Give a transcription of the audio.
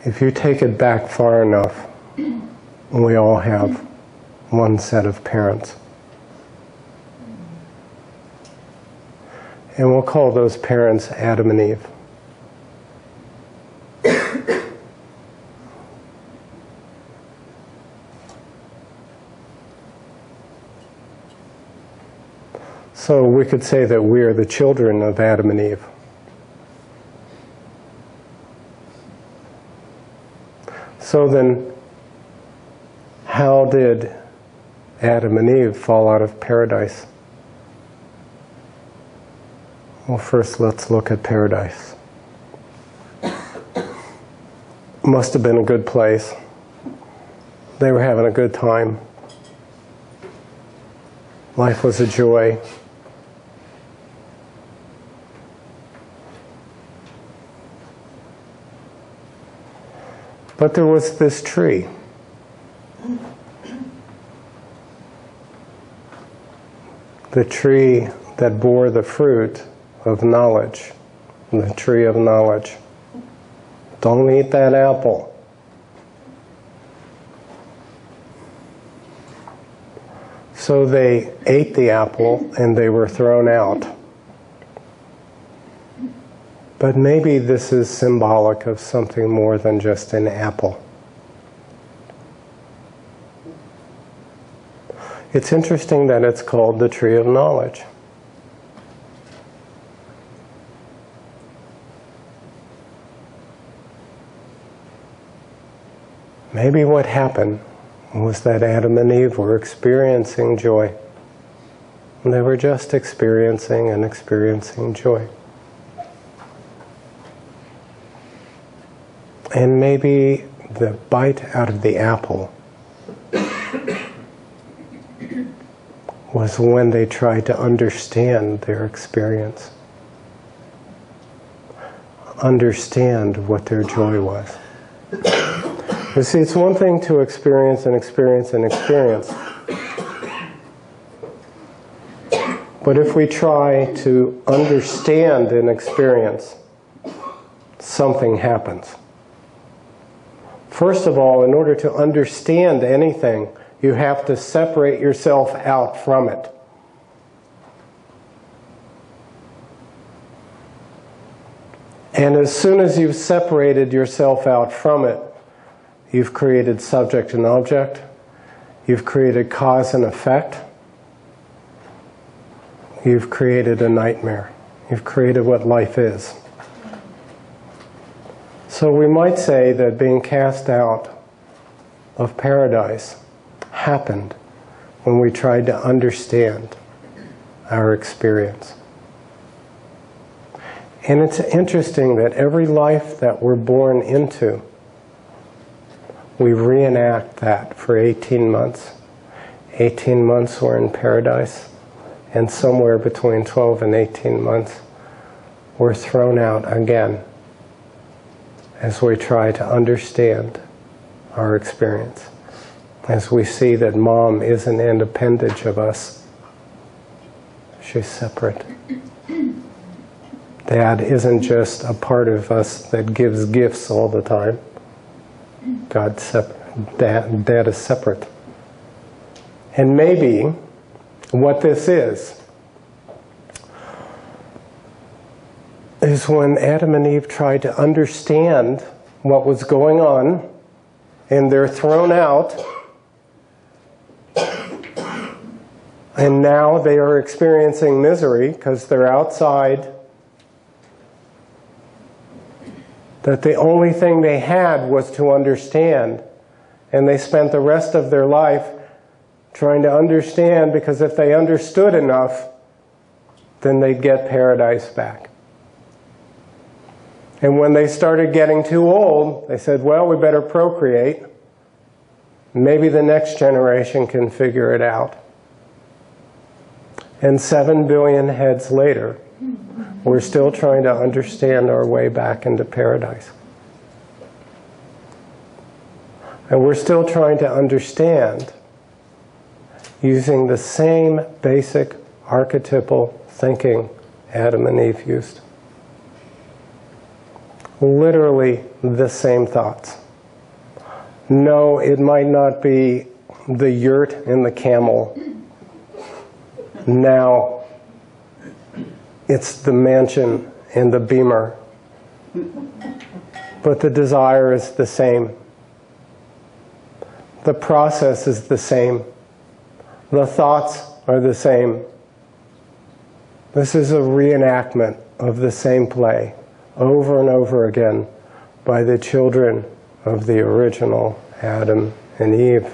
If you take it back far enough, we all have one set of parents. And we'll call those parents Adam and Eve. So we could say that we are the children of Adam and Eve. So then, how did Adam and Eve fall out of paradise? Well, first let's look at paradise. Must have been a good place. They were having a good time. Life was a joy. But there was this tree. The tree that bore the fruit of knowledge. The tree of knowledge. Don't eat that apple. So they ate the apple and they were thrown out. But maybe this is symbolic of something more than just an apple. It's interesting that it's called the tree of knowledge. Maybe what happened was that Adam and Eve were experiencing joy. And they were just experiencing and experiencing joy. And maybe the bite out of the apple was when they tried to understand their experience. Understand what their joy was. You see, it's one thing to experience and experience and experience. But if we try to understand an experience, something happens. First of all, in order to understand anything, you have to separate yourself out from it. And as soon as you've separated yourself out from it, you've created subject and object, you've created cause and effect, you've created a nightmare. You've created what life is. So we might say that being cast out of paradise happened when we tried to understand our experience. And it's interesting that every life that we're born into, we reenact that for 18 months. 18 months we're in paradise, and somewhere between 12 and 18 months we're thrown out again as we try to understand our experience. As we see that mom isn't an appendage of us. She's separate. Dad isn't just a part of us that gives gifts all the time. God's separate. Dad is separate. And maybe what this is when Adam and Eve tried to understand what was going on, and they're thrown out, and now they are experiencing misery because they're outside, that the only thing they had was to understand, and they spent the rest of their life trying to understand, because if they understood enough, then they'd get paradise back. And when they started getting too old, they said, well, we better procreate. Maybe the next generation can figure it out. And 7 billion heads later, we're still trying to understand our way back into paradise. And we're still trying to understand using the same basic archetypal thinking Adam and Eve used. literally the same thoughts. No, it might not be the yurt and the camel. Now, it's the mansion and the beamer. But the desire is the same. The process is the same. The thoughts are the same. This is a reenactment of the same play over and over again by the children of the original Adam and Eve.